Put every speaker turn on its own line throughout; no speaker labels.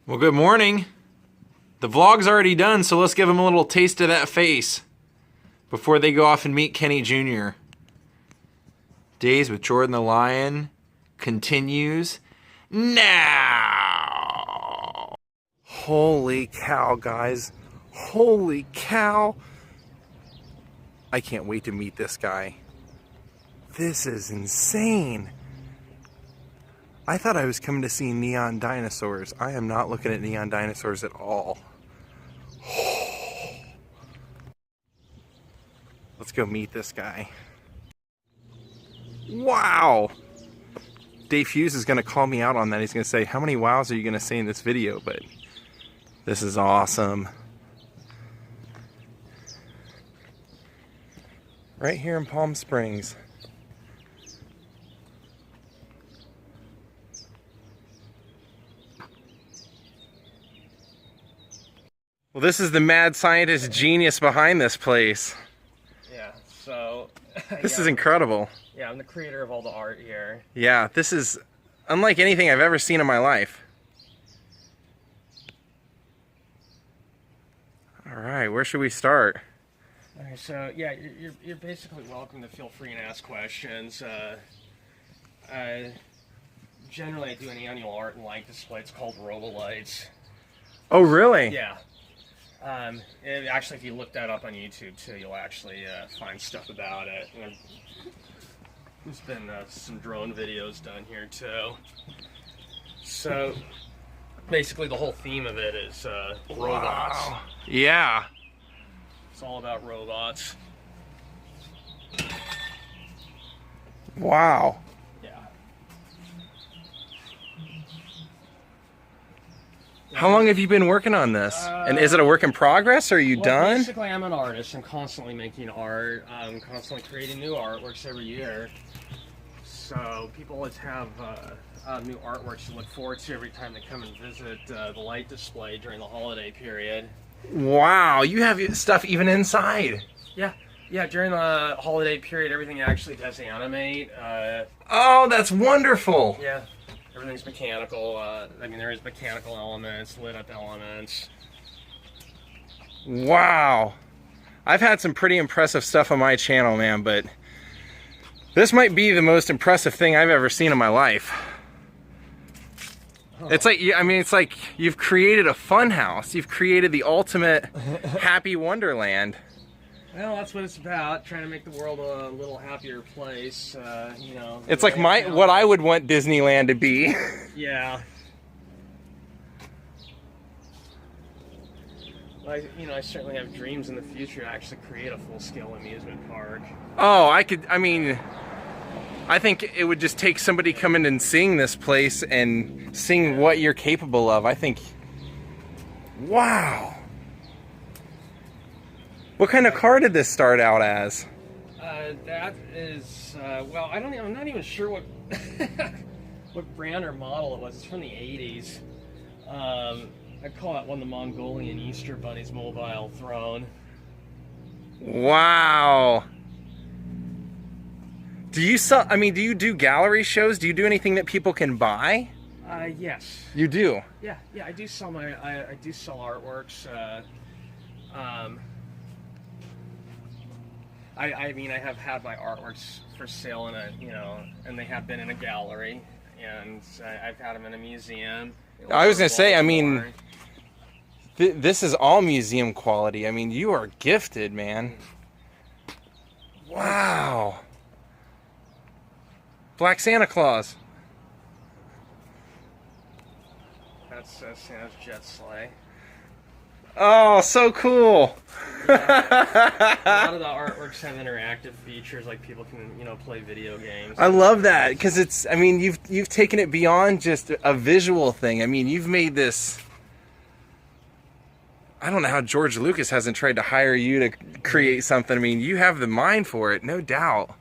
Well, good morning. The vlog's already done, so let's give them a little taste of that face before they go off and meet Kenny Jr. Daze with Jordan the Lion continues now. Holy cow, guys. Holy cow. I can't wait to meet this guy. This is insane. I thought I was coming to see neon dinosaurs. I am not looking at neon dinosaurs at all. Let's go meet this guy. Wow! Dave Hughes is going to call me out on that. He's going to say, how many wows are you going to say in this video? But this is awesome. Right here in Palm Springs. Well, this is the mad scientist genius behind this place.
Yeah, so...
This is incredible.
Yeah, I'm the creator of all the art here.
Yeah, this is unlike anything I've ever seen in my life. Alright, where should we start?
Alright, so yeah, you're basically welcome to feel free and ask questions. Generally I do an annual art and light display. It's called ROBOLIGHTS.
Oh, really?
Yeah. And actually, if you look that up on YouTube too, you'll actually find stuff about it. And there's been some drone videos done here too. So basically, the whole theme of it is robots.
Wow. Yeah.
It's all about robots.
Wow. How long have you been working on this? And is it a work in progress, or are you done?
Basically, I'm an artist. I'm constantly making art. I'm constantly creating new artworks every year. So people always have new artworks to look forward to every time they come and visit the light display during the holiday period.
Wow, you have stuff even inside.
Yeah, yeah. During the holiday period, everything actually does animate.
Oh, that's wonderful.
Yeah. Everything's mechanical. I mean, there is mechanical elements, lit up elements.
Wow. I've had some pretty impressive stuff on my channel, man, but this might be the most impressive thing I've ever seen in my life. Oh. It's like, I mean, it's like you've created a fun house. You've created the ultimate happy wonderland.
Well, that's what it's about, trying to make the world a little happier place, you know.
It's like what I would want Disneyland to be.
Yeah. Well, I certainly have dreams in the future to actually create a full-scale amusement park.
Oh, I think it would just take somebody coming and seeing this place and seeing what you're capable of. I think, wow. What kind of car did this start out as?
That is, well, I'm not even sure what what brand or model it was. It's from the 80s. I call that one the Mongolian Easter Bunny's mobile throne.
Wow. Do you sell, I mean, do you do gallery shows? Do you do anything that people can buy?
Yes.
You do?
Yeah, I do sell I do sell artworks. I mean, I have had my artworks for sale in a, and they have been in a gallery, and I've had them in a museum.
I was gonna say, I mean, this is all museum quality. I mean, you are gifted, man. Wow. Black Santa Claus.
That's Santa's jet sleigh.
Oh, so cool.
Yeah. A lot of the artworks have interactive features, like people can, play video games.
I love that, because it's, I mean, you've taken it beyond just a visual thing. I mean, you've made this, I don't know how George Lucas hasn't tried to hire you to create something. I mean, you have the mind for it, no doubt.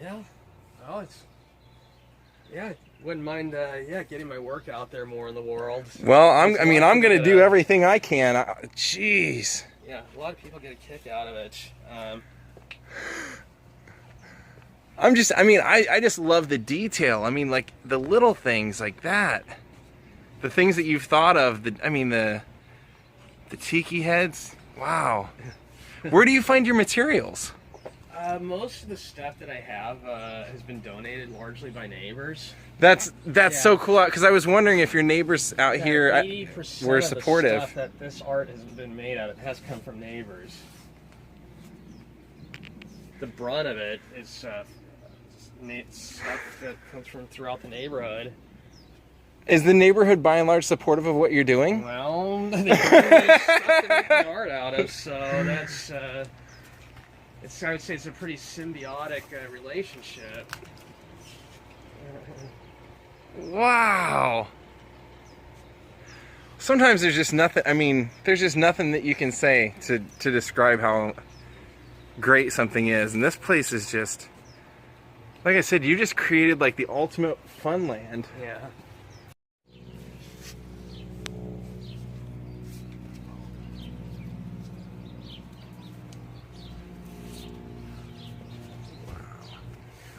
Yeah. Oh, yeah. Wouldn't mind, getting my work out there more in the world.
Well, I'm going to do everything I can. Jeez.
Yeah, a lot of people get a kick out of it.
I just love the detail. I mean, like, the little things like that. the things that you've thought of. I mean, the tiki heads. Wow. Where do you find your materials?
Most of the stuff that I have has been donated largely by neighbors.
That's so cool, because I was wondering if your neighbors out here
80%
were
of
supportive.
the stuff that this art has been made out of has come from neighbors. The brunt of it is stuff that comes from throughout the neighborhood.
Is the neighborhood by and large supportive of what you're doing?
Well, they bring stuff to make the art out of, so that's I would say it's a pretty symbiotic relationship.
Wow. Sometimes there's just nothing, I mean, there's just nothing that you can say to describe how great something is. And this place is just, like I said, you just created like the ultimate fun land.
Yeah.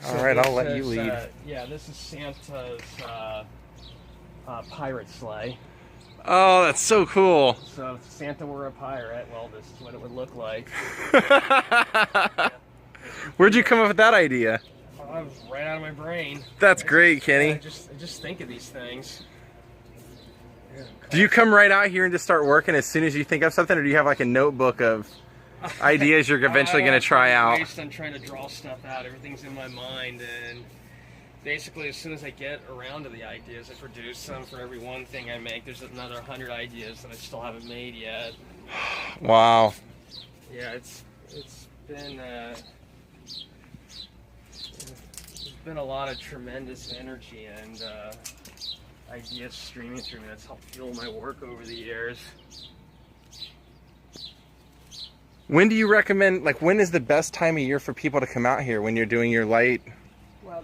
All right, I'll let you lead.
Yeah, this is Santa's pirate sleigh.
Oh, that's so cool.
So if Santa were a pirate, well, this is what it would look like.
Where'd you come up with that idea?
Oh, right out of my brain.
That's great, Kenny.
I just think of these things.
Do you come right out here and just start working as soon as you think of something, or do you have like a notebook of ideas you're eventually going to try out?
I'm trying to draw stuff out. Everything's in my mind, and basically as soon as I get around to the ideas, I produce some. For every one thing I make, there's another 100 ideas that I still haven't made yet.
Wow.
Yeah, it's been there's been a lot of tremendous energy and ideas streaming through me. That's helped fuel my work over the years.
When do you recommend, like, when is the best time of year for people to come out here when you're doing your light?
Well,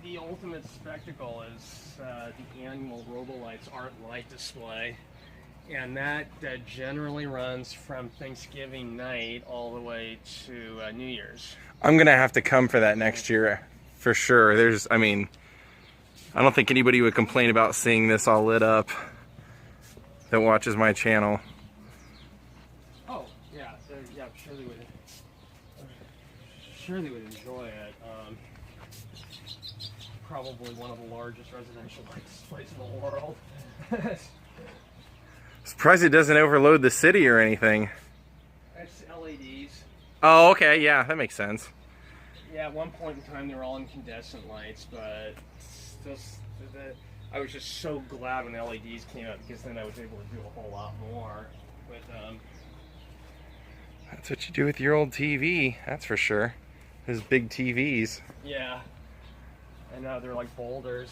the ultimate spectacle is the annual ROBOLIGHTS Art and Light Display. And that generally runs from Thanksgiving night all the way to New Year's.
I'm going to have to come for that next year, for sure. I mean, I don't think anybody would complain about seeing this all lit up that watches my channel.
Oh, yeah, yeah, I'm sure they would. Sure, they would enjoy it. Probably one of the largest residential light displays in the world.
Surprised it doesn't overload the city or anything.
It's LEDs.
Oh, okay, yeah, that makes sense.
Yeah, at one point in time they were all incandescent lights, but I was just so glad when LEDs came out, because then I was able to do a whole lot more with them.
That's what you do with your old TV, that's for sure. Those big TVs.
Yeah. And now they're like boulders.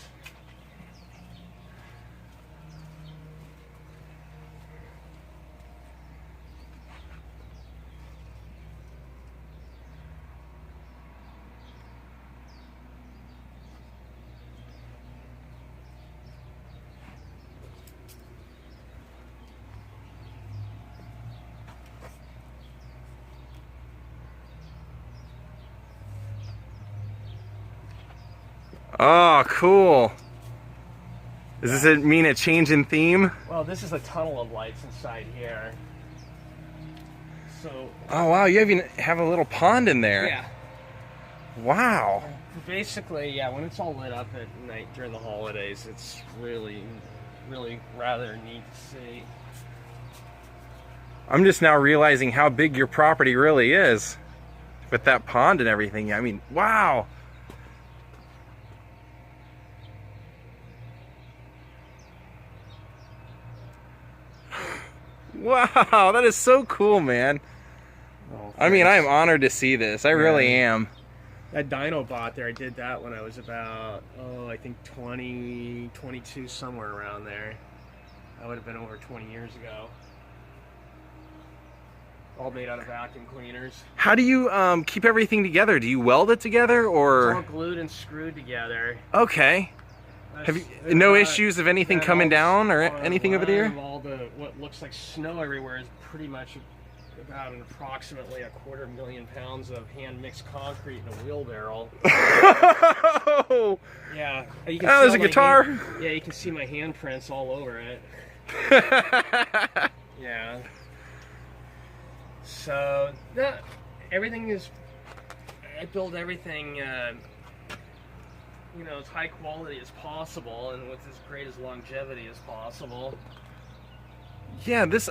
Oh, cool. Does this mean a change in theme?
Well, this is a tunnel of lights inside here. So.
Oh wow, you even have a little pond in there.
Yeah.
Wow.
Basically, yeah, when it's all lit up at night during the holidays, it's really, really rather neat to see.
I'm just now realizing how big your property really is with that pond and everything. I mean, wow. Wow, that is so cool, man.
Oh,
I mean, I am honored to see this. I really am.
That Dinobot there, I did that when I was about, I think 20, 22, somewhere around there. That would have been over 20 years ago. All made out of vacuum cleaners.
How do you keep everything together? Do you weld it together, or?
It's all glued and screwed together.
Okay. Have you no issues of anything coming down or anything over there?
All the what looks like snow everywhere is pretty much about approximately 250,000 pounds of hand-mixed concrete in a wheelbarrow.
Oh,
Yeah. You can
there's a guitar.
Yeah, you can see my handprints all over it. Yeah. So, everything is... I build everything, as high quality as possible and with as great as longevity as possible.
Yeah, this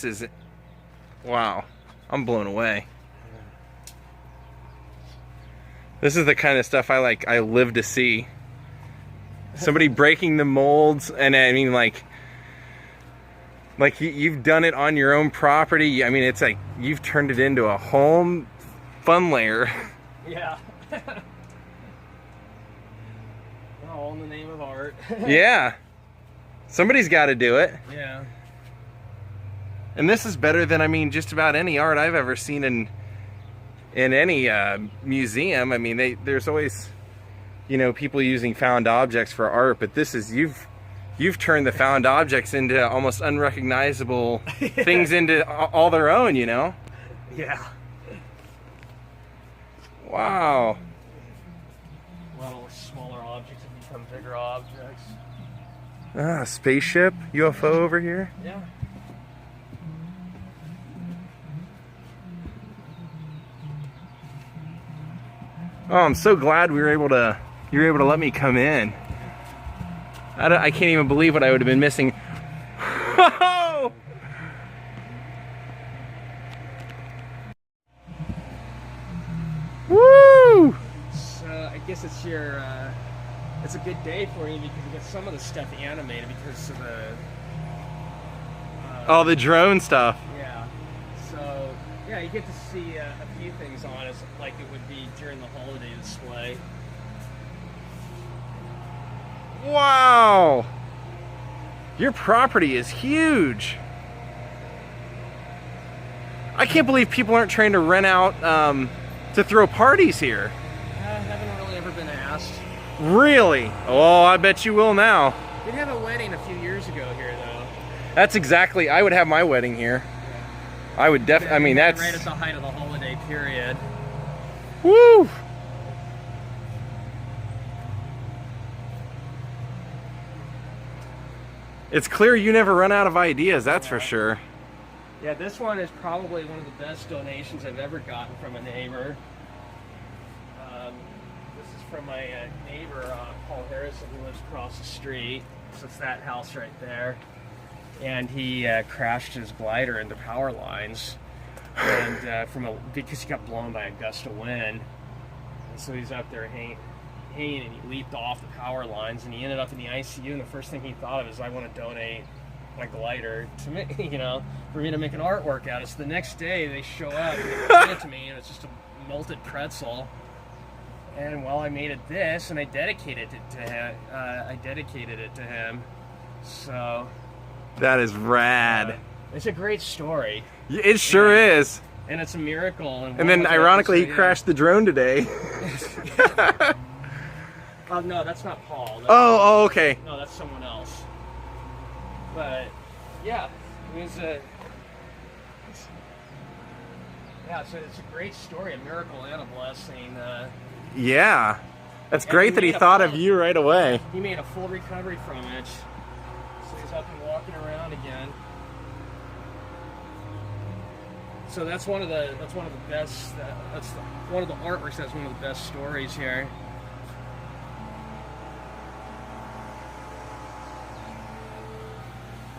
is... Wow. I'm blown away. This is the kind of stuff I live to see. Somebody breaking the molds, and I mean, like you've done it on your own property. I mean, it's like you've turned it into a home fun layer.
Yeah. All in the name of art.
Yeah. Somebody's got to do it.
Yeah.
And this is better than, I mean, just about any art I've ever seen in any museum. I mean, there's always, people using found objects for art, but this is, you've turned the found objects into almost unrecognizable things into all their own,
Yeah.
Wow.
A lot of smaller objects have become bigger objects.
Ah, spaceship, UFO over here.
Yeah.
Oh, I'm so glad you were able to let me come in. I can't even believe what I would have been missing. Woo!
So I guess it's it's a good day for you because you get some of the stuff animated because of the
all the drone stuff.
Yeah. So yeah, you get to see a few things on it like it would be during the holiday display.
Wow! Your property is huge. I can't believe people aren't trying to rent out to throw parties here.
I haven't really ever been asked.
Really? Oh, I bet you will now.
We had a wedding a few years ago here, though.
That's exactly. I would have my wedding here. I would definitely. I mean, that's
right at the height of the holiday period.
Woo! It's clear you never run out of ideas. That's for sure.
Yeah, this one is probably one of the best donations I've ever gotten from a neighbor. This is from my neighbor, Paul Harrison, who lives across the street. So it's that house right there. And he crashed his glider into power lines, and because he got blown by a gust of wind. And so he's up there hanging, and he leaped off the power lines, and he ended up in the ICU. And the first thing he thought of is, I want to donate my glider to me, for me to make an artwork out of it. So the next day they show up and they bring it to me, and it's just a melted pretzel. And well, I made it this, and I dedicated it to him. So
that is rad.
It's a great story.
It sure is.
And it's a miracle.
And then, ironically, he crashed the drone today.
Oh no, that's not Paul. That's
oh, okay.
No, that's someone else. But yeah, it was so it's a great story, a miracle and a blessing.
Yeah, that's great that he thought of you right away.
He made a full recovery from it, so he's up and walking around again. So that's one of the best. One of the artworks that's one of the best stories here.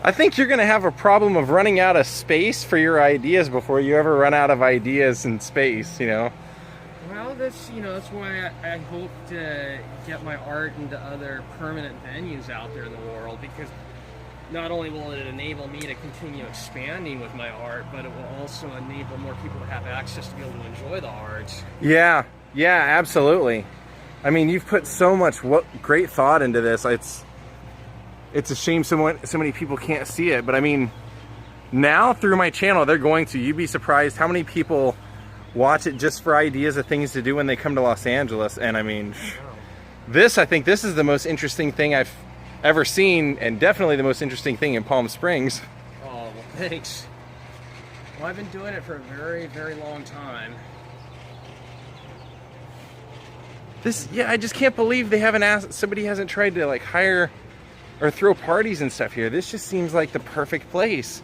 I think you're going to have a problem of running out of space for your ideas before you ever run out of ideas in space,
Well, that's why I hope to get my art into other permanent venues out there in the world, because not only will it enable me to continue expanding with my art, but it will also enable more people to have access to be able to enjoy the art.
Yeah, absolutely. I mean, you've put so much great thought into this. It's a shame so many people can't see it, but I mean, now through my channel, they're going to. You'd be surprised how many people watch it just for ideas of things to do when they come to Los Angeles. And I mean, I think this is the most interesting thing I've ever seen, and definitely the most interesting thing in Palm Springs.
Oh, well, thanks. Well, I've been doing it for a very, very long time.
Yeah, I just can't believe they haven't asked, somebody hasn't tried to like hire or throw parties and stuff here. This just seems like the perfect place.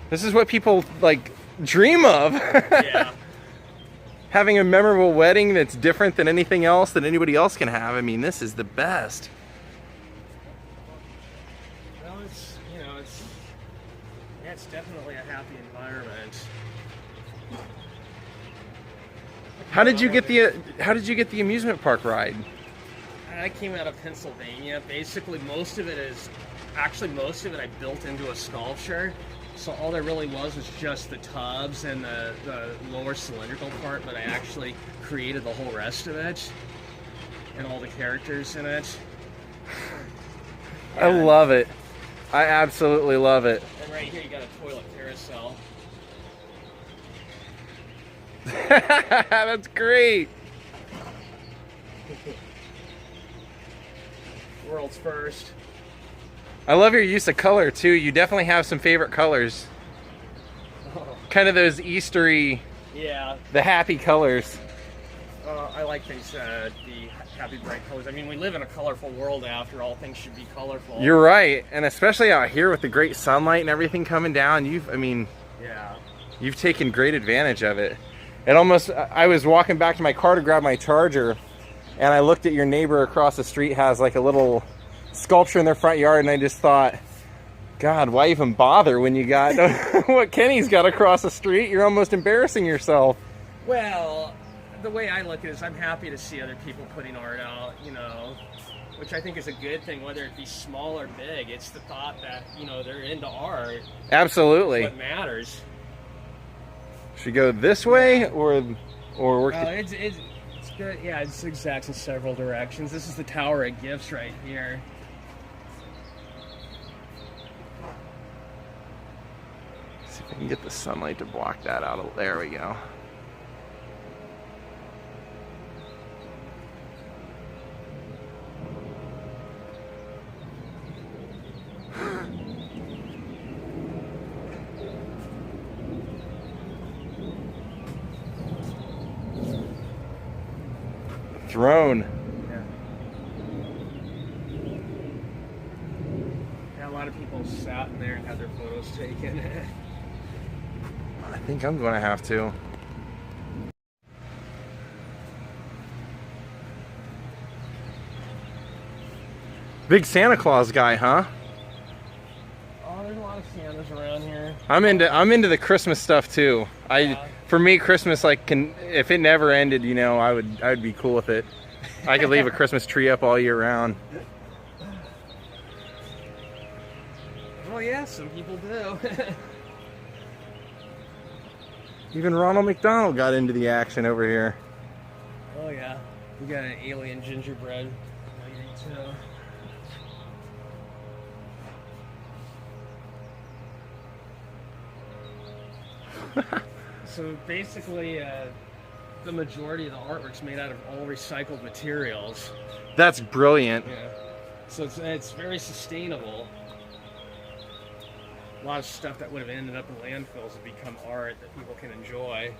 This is what people like dream of.
Yeah.
Having a memorable wedding that's different than anything else that anybody else can have. I mean, this is the best.
Well, it's, you know, it's definitely a happy environment.
How did you get the amusement park ride?
I came out of Pennsylvania. Basically, most of it I built into a sculpture. So all there really was just the tubs and the lower cylindrical part, but I actually created the whole rest of it and all the characters in it.
I love it. I absolutely love it.
And right here you got a toilet carousel.
That's great.
World's first.
I love your use of color too. You definitely have some favorite colors.
Oh.
Kind of those Eastery,
Yeah.
the happy colors.
I like things, the happy bright colors. I mean, we live in a colorful world after all. Things should be colorful.
You're right. And especially out here with the great sunlight and everything coming down,
Yeah.
you've taken great advantage of it. I was walking back to my car to grab my charger, and I looked at your neighbor across the street has like a little sculpture in their front yard, and I just thought, God, why even bother when you got what Kenny's got across the street? You're almost embarrassing yourself.
Well, the way I look at it is I'm happy to see other people putting art out, which I think is a good thing, whether it be small or big. It's the thought that, they're into art.
Absolutely.
That's what matters.
Should we go this way or work?
It's good. Yeah, it's exact in several directions. This is the Tower of Gifts right here.
See if I can get the sunlight to block that out. There we go. Throne.
Yeah, a lot of people sat in there and had their photos taken.
I think I'm going to have to. Big Santa Claus guy, huh?
Oh, there's a lot of Santas around here.
I'm into the Christmas stuff too. For me, Christmas if it never ended, I would be cool with it. I could leave a Christmas tree up all year round.
Well, yeah, some people do.
Even Ronald McDonald got into the action over here.
Oh yeah, we got an alien gingerbread lady too. So basically, the majority of the artwork's made out of all recycled materials.
That's brilliant.
Yeah. So it's very sustainable. A lot of stuff that would have ended up in landfills have become art that people can enjoy.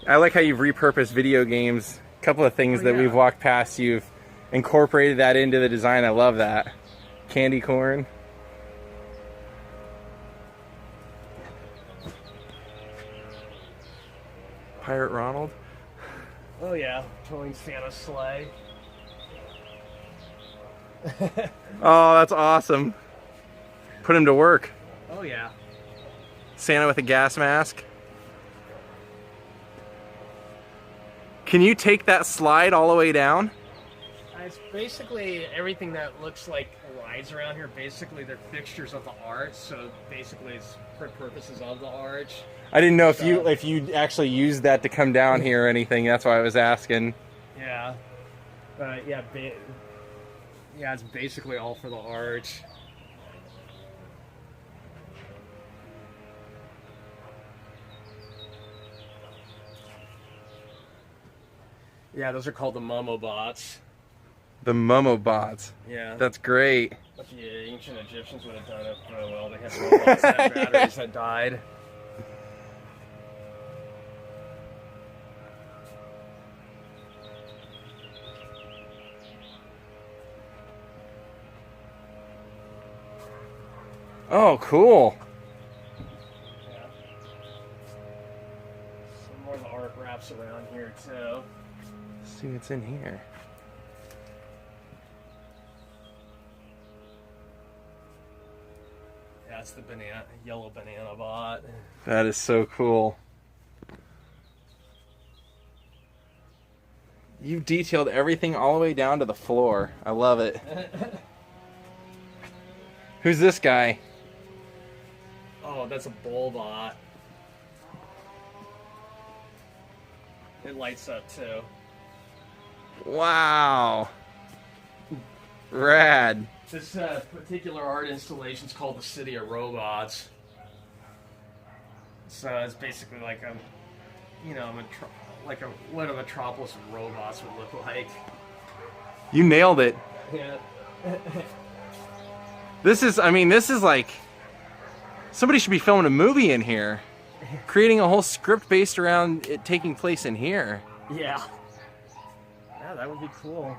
I like how you've repurposed video games. A couple of things that we've walked past, you've incorporated that into the design. I love that. Candy corn. Pirate Ronald.
Oh yeah, towing Santa's sleigh.
Oh, that's awesome. Put him to work.
Oh yeah.
Santa with a gas mask. Can you take that slide all the way down?
It's basically everything that looks like rides around here. Basically, they're fixtures of the art. So basically, it's for purposes of the art.
I didn't know if you actually used that to come down here or anything. That's why I was asking.
Yeah, but yeah, it's basically all for the art. Yeah, those are called the Momobots.
The Momobots.
Yeah.
That's great.
But the ancient Egyptians would have done it really well. They had robots that had batteries that died.
Oh, cool.
Yeah. Some more of the art wraps around here too.
Let's see what's in here.
That's the yellow banana bot.
That is so cool. You've detailed everything all the way down to the floor. I love it. Who's this guy?
Oh, that's a bull bot. It lights up too.
Wow. Rad.
This particular art installation is called the City of Robots. So it's basically like what a metropolis of robots would look like.
You nailed it.
Yeah.
This is like, somebody should be filming a movie in here. Creating a whole script based around it taking place in here.
Yeah. Yeah, that would be cool.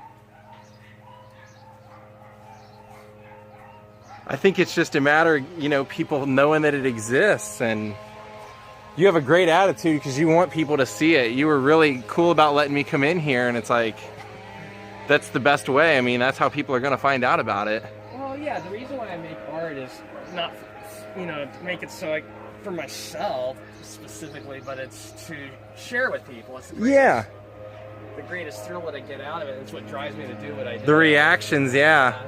I think it's just a matter, people knowing that it exists, and you have a great attitude because you want people to see it. You were really cool about letting me come in here, and it's like, that's the best way. I mean, that's how people are going to find out about it.
Well, yeah, the reason why I make art is not, to make it so for myself specifically, but it's to share with people. It's the greatest thrill that I get out of it. It's what drives me to do what I do.
The reactions, yeah.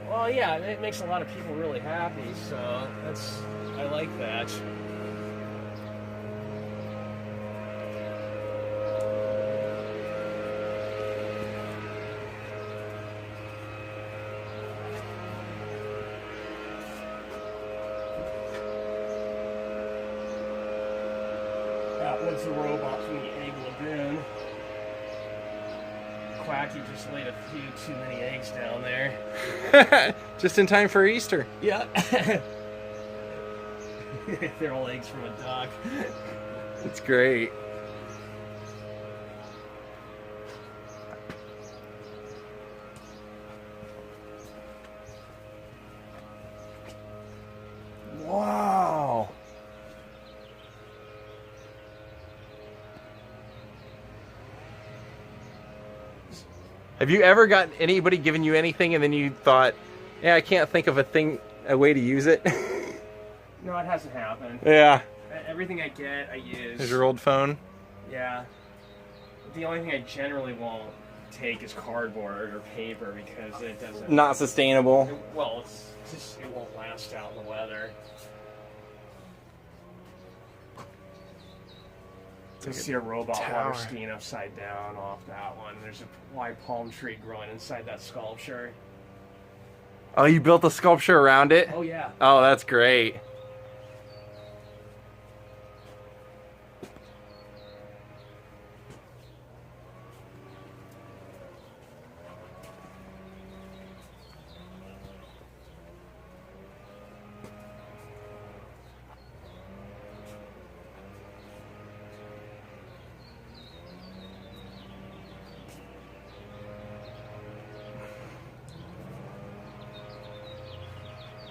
Well, yeah, it makes a lot of people really happy, so I like that. That was a robot from the Egg Lagoon. Quacky just laid a few too many eggs down there.
Just in time for Easter.
Yeah. They're all eggs from a duck.
It's great. Wow. Have you ever got anybody giving you anything and then you thought, yeah, I can't think of a way to use it?
No, it hasn't happened.
Yeah.
Everything I get, I use.
There's your old phone?
Yeah. The only thing I generally won't take is cardboard or paper because it doesn't...
Not sustainable.
It won't last out in the weather. You see a robot water skiing upside down off that one. There's a wide palm tree growing inside that sculpture.
Oh, you built a sculpture around it?
Oh, yeah.
Oh, that's great.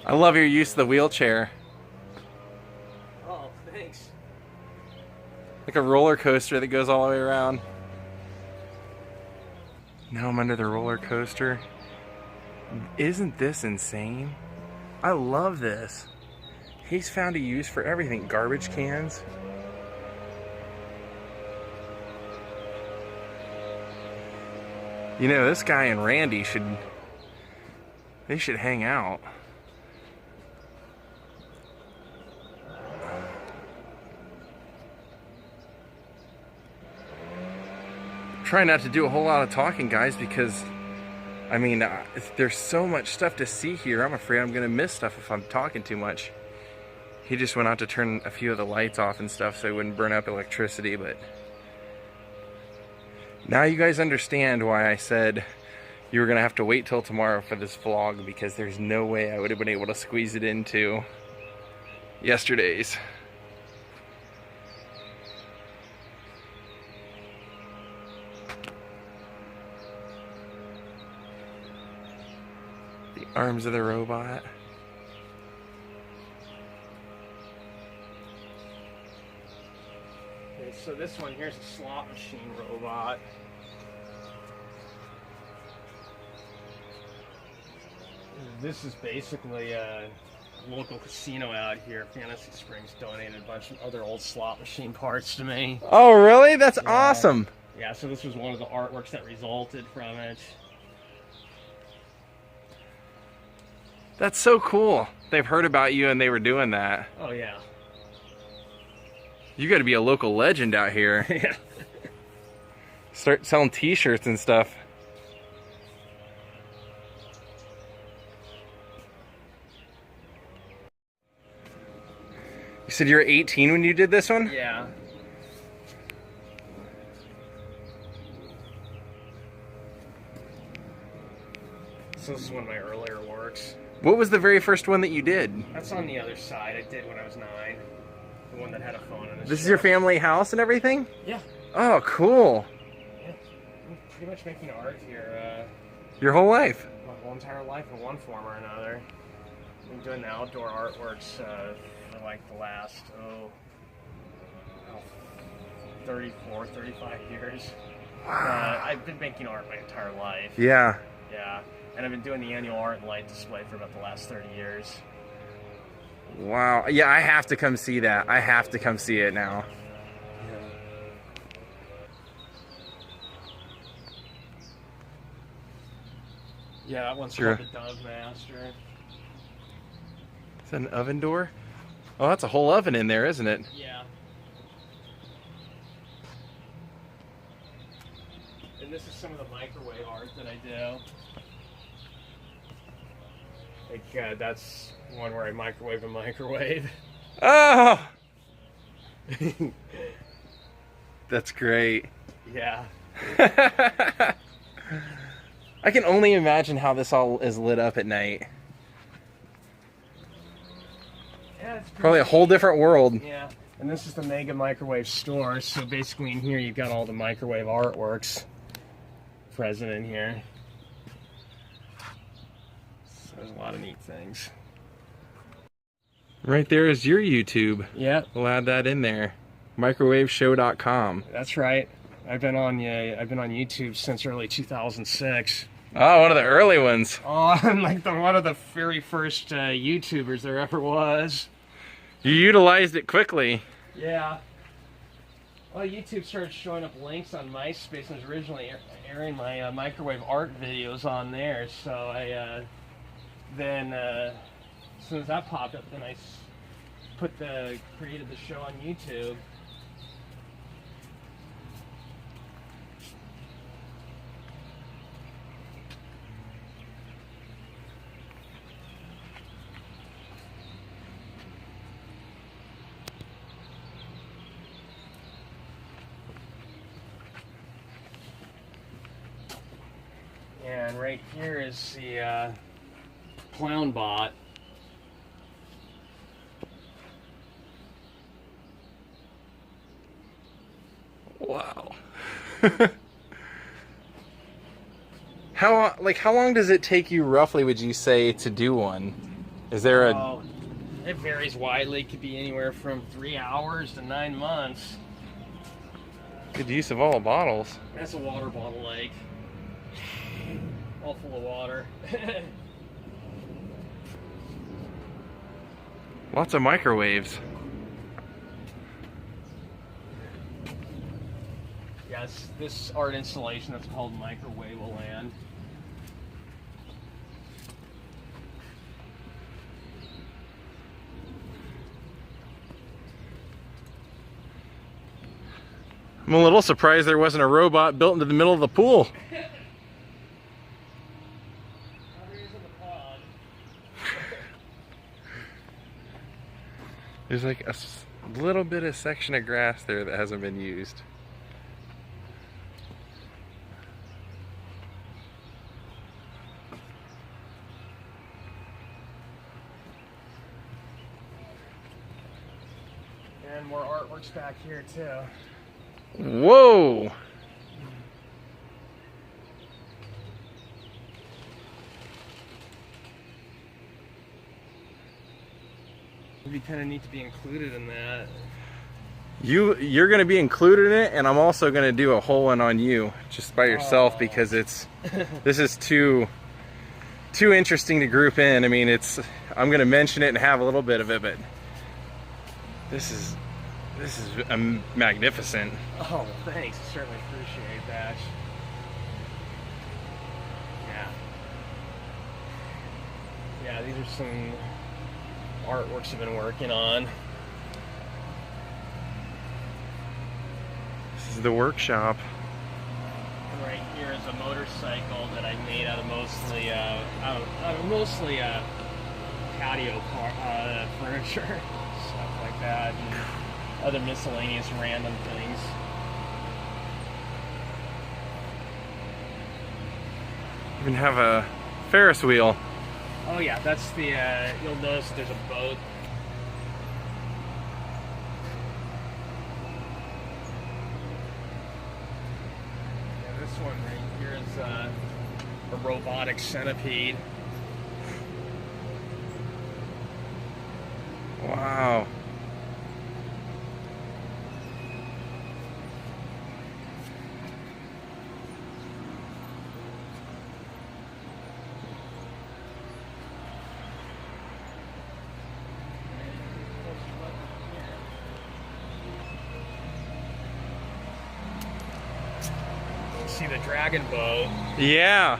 I love your use of the wheelchair.
Oh, thanks.
Like a roller coaster that goes all the way around. Now I'm under the roller coaster. Isn't this insane? I love this. He's found a use for everything. Garbage cans. This guy and Randy should hang out. Try not to do a whole lot of talking, guys, because there's so much stuff to see here. I'm afraid I'm gonna miss stuff if I'm talking too much. He just went out to turn a few of the lights off and stuff so it wouldn't burn up electricity, but now you guys understand why I said you were gonna have to wait till tomorrow for this vlog, because there's no way I would have been able to squeeze it into yesterday's. Arms of the robot.
So this one here's a slot machine robot. This is basically a local casino out here. Fantasy Springs donated a bunch of other old slot machine parts to me.
Oh, really? That's awesome.
Yeah, so this was one of the artworks that resulted from it.
That's so cool. They've heard about you and they were doing that.
Oh, yeah.
You got to be a local legend out here.
Yeah.
Start selling t-shirts and stuff. You said you were 18 when you did this one?
Yeah. So this is one of my earlier works.
What was the very first one that you did?
That's on the other side. I did when I was 9. The one that had a phone in it.
This is your family house and everything?
Yeah.
Oh, cool.
Yeah. I'm pretty much making art here.
Your whole life?
My whole entire life in one form or another. I've been doing the outdoor artworks for like the last, 34, 35 years.
Wow.
I've been making art my entire life.
Yeah.
Yeah. And I've been doing the annual art and light display for about the last 30 years.
Wow. Yeah, I have to come see that. I have to come see it now.
Yeah, that one's
Sure.
called the Dove Master.
Is that an oven door? Oh, that's a whole oven in there, isn't it?
Yeah. And this is some of the microwave art that I do. Like, that's one where I microwave a microwave.
Oh! That's great.
Yeah.
I can only imagine how this all is lit up at night.
Yeah, it's
Probably a whole different world.
Yeah. And this is the Mega Microwave store. So basically in here you've got all the microwave artworks present in here. So there's a lot of neat things.
Right there is your YouTube.
Yeah.
We'll add that in there. Microwaveshow.com.
That's right. I've been on YouTube since early 2006.
Oh, one of the early ones.
Oh, I'm like one of the very first YouTubers there ever was.
You utilized it quickly.
Yeah. Well, YouTube started showing up links on MySpace and was originally airing my microwave art videos on there. So I then as soon as that popped up, then I created the show on YouTube. And right here is the clown bot.
Wow. How long does it take you roughly, would you say, to do one? Is there a...
Oh, it varies widely. It could be anywhere from 3 hours to 9 months.
Good use of all the bottles.
That's a water bottle lake. All full of water.
Lots of microwaves.
Yes, this art installation that's called Microwave Land.
I'm a little surprised there wasn't a robot built into the middle of the pool. There's like a little bit of section of grass there that hasn't been used.
And more artworks back here too.
Whoa!
It'd be kind of neat to be included in that.
You're gonna be included in it, and I'm also gonna do a whole one on you just by yourself because this is too interesting to group in. I mean, I'm gonna mention it and have a little bit of it, but this is magnificent.
Oh, thanks. Certainly appreciate that. Yeah, these are some artworks I've been working on.
This is the workshop.
Right here is a motorcycle that I made out of mostly patio furniture, stuff like that, and other miscellaneous random things.
Even have a Ferris wheel.
Oh yeah, that's the, you'll notice there's a boat. Yeah, this one right here is a robotic centipede.
Wow.
See the dragon boat.
Yeah.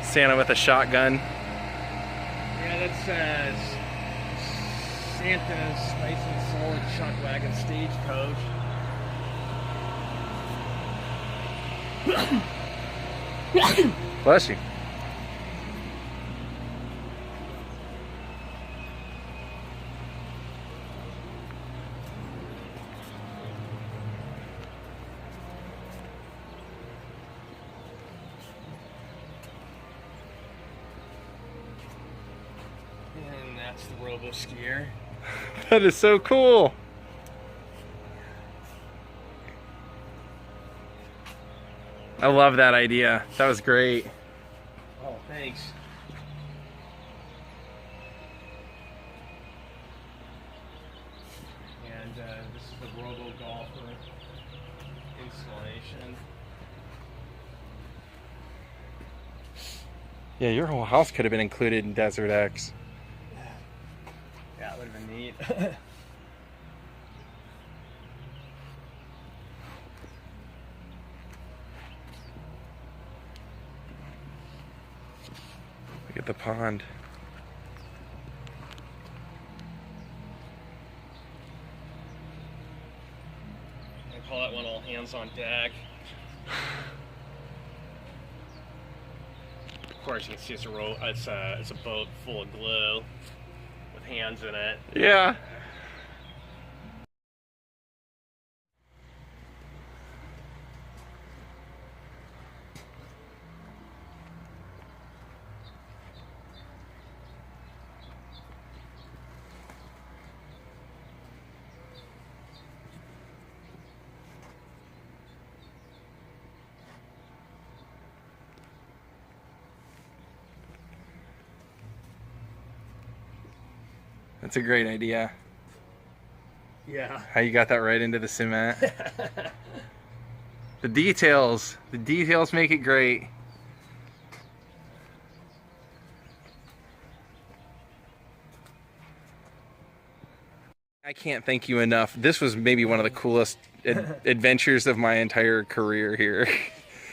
Santa with a shotgun.
Yeah, that's Santa's Spice and Solid Chuck Wagon Stagecoach.
Bless you.
And that's the robo-skier.
That is so cool. I love that idea. That was great.
Oh, thanks. And this is the Robo Golfer installation.
Yeah, your whole house could have been included in Desert X.
Yeah, it would have been neat.
Look at the pond.
I call that one all hands on deck. Of course, you can see it's a boat full of glue with hands in it.
Yeah. That's a great idea.
Yeah.
How you got that right into the cement. The details make it great. I can't thank you enough. This was maybe one of the coolest adventures of my entire career here.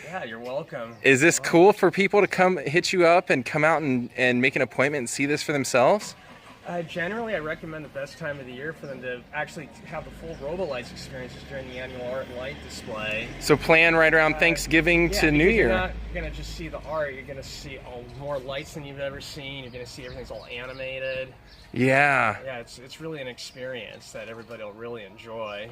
Yeah, you're welcome.
Is this cool for people to come hit you up and come out and make an appointment and see this for themselves?
Generally, I recommend the best time of the year for them to actually have the full ROBOLIGHTS experiences during the annual art and light display.
So plan right around Thanksgiving to New Year.
You're not going to just see the art, you're going to see more lights than you've ever seen. You're going to see everything's all animated.
Yeah.
Yeah, it's really an experience that everybody will really enjoy.